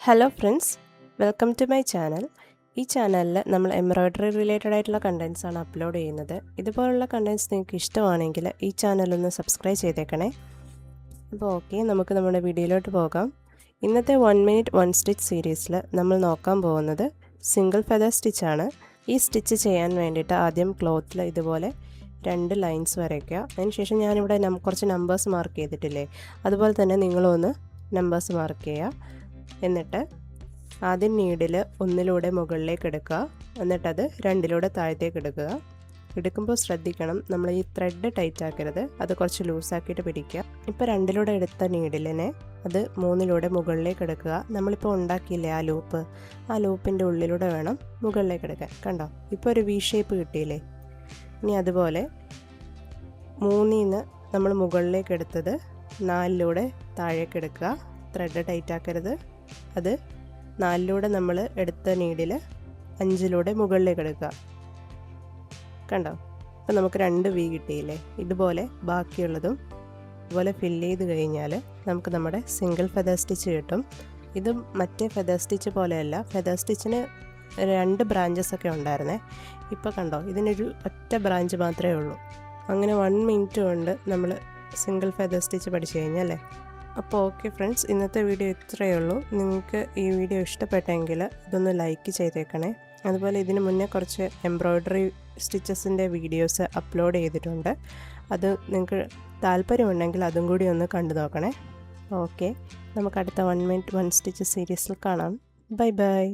Hello friends, welcome to my channel. ഈ ചാനലിൽ നമ്മൾ എംബ്രോയ്ഡറി റിലേറ്റഡ് ആയിട്ടുള്ള കണ്ടൻസ് ആണ് അപ്ലോഡ് ചെയ്യുന്നത്. ഇതുപോലുള്ള കണ്ടൻസ് നിങ്ങൾക്ക് ഇഷ്ടമാണെങ്കിൽ ഈ ചാനലൊന്ന് സബ്സ്ക്രൈബ് ചെയ്തേക്കണേ. അപ്പോൾ ഓക്കെ, നമുക്ക് നമ്മുടെ വീഡിയോയിലോട്ട് പോകാം. ഇന്നത്തെ 1 മിനിറ്റ് 1 സ്റ്റിച്ച് സീരീസിൽ നമ്മൾ നോക്കാൻ പോകുന്നത് സിംഗിൾ ഫെദർ സ്റ്റിച്ചാണ്. ഈ സ്റ്റിച്ച് ചെയ്യാൻ വേണ്ടിയിട്ട് ആദ്യം ക്ലോത്തിൽ ഇതുപോലെ 2 ലൈൻസ് വരയ്ക്കുക. അതിനുശേഷം ഞാനിവിടെ കുറച്ച് നമ്പേഴ്സ് മാർക്ക് ചെയ്തിട്ടില്ലേ, അതുപോലെ തന്നെ നിങ്ങളൊന്ന് നമ്പേഴ്സ് മാർക്ക് ചെയ്യുക. എന്നിട്ട് ആദ്യം നീഡിൽ 1 മുകളിലേക്ക് എടുക്കുക, എന്നിട്ടത് 2 താഴത്തേക്ക് എടുക്കുക. എടുക്കുമ്പോൾ ശ്രദ്ധിക്കണം, നമ്മൾ ഈ ത്രെഡ് ടൈറ്റ് ആക്കരുത്, അത് കുറച്ച് ലൂസാക്കിയിട്ട് പിടിക്കുക. ഇപ്പോൾ 2 എടുത്ത നീഡിലിനെ അത് 3 മുകളിലേക്ക് എടുക്കുക. നമ്മളിപ്പോൾ ഉണ്ടാക്കിയില്ലേ ആ ലൂപ്പിൻ്റെ ഉള്ളിലൂടെ വേണം മുകളിലേക്ക് എടുക്കാൻ. കണ്ടോ, ഇപ്പോൾ ഒരു വി ഷേപ്പ് കിട്ടിയില്ലേ. ഇനി അതുപോലെ 3 നമ്മൾ മുകളിലേക്ക് എടുത്തത് 4 താഴേക്ക് എടുക്കുക. ത്രെഡ് ടൈറ്റ് ആക്കരുത്. അത് 4 നമ്മൾ എടുത്ത നീഡിൽ 5 മുകളിലേക്ക് എടുക്കുക. കണ്ടോ, അപ്പോൾ നമുക്ക് 2 വി കിട്ടിയില്ലേ. ഇതുപോലെ ബാക്കിയുള്ളതും ഇതുപോലെ ഫില്ല് ചെയ്ത് കഴിഞ്ഞാൽ നമുക്ക് നമ്മുടെ സിംഗിൾ ഫെദർ സ്റ്റിച്ച് കിട്ടും. ഇത് മറ്റേ ഫെദർ സ്റ്റിച്ച് പോലെയല്ല. ഫെദർ സ്റ്റിച്ചിന് 2 ബ്രാഞ്ചസൊക്കെ ഉണ്ടായിരുന്നേ. ഇപ്പോൾ കണ്ടോ, ഇതിനൊരു ഒറ്റ ബ്രാഞ്ച് മാത്രമേ ഉള്ളൂ. അങ്ങനെ 1 മിനിറ്റ് കൊണ്ട് നമ്മൾ സിംഗിൾ ഫെദർ സ്റ്റിച്ച് പഠിച്ചു കഴിഞ്ഞല്ലേ. അപ്പോൾ ഓക്കെ ഫ്രണ്ട്സ്, ഇന്നത്തെ വീഡിയോ ഇത്രയേ ഉള്ളൂ. നിങ്ങൾക്ക് ഈ വീഡിയോ ഇഷ്ടപ്പെട്ടെങ്കിൽ ഇതൊന്ന് ലൈക്ക് ചെയ്തേക്കണേ. അതുപോലെ ഇതിന് മുന്നേ കുറച്ച് എംബ്രോയ്ഡറി സ്റ്റിച്ചസിൻ്റെ വീഡിയോസ് അപ്ലോഡ് ചെയ്തിട്ടുണ്ട്. അത് നിങ്ങൾക്ക് താല്പര്യമുണ്ടെങ്കിൽ അതും കൂടി ഒന്ന് കണ്ടു നോക്കണേ. ഓക്കെ, നമുക്ക് അടുത്ത 1 മിനിറ്റ് 1 സ്റ്റിച്ച് സീരീസിൽ കാണാം. Bye bye.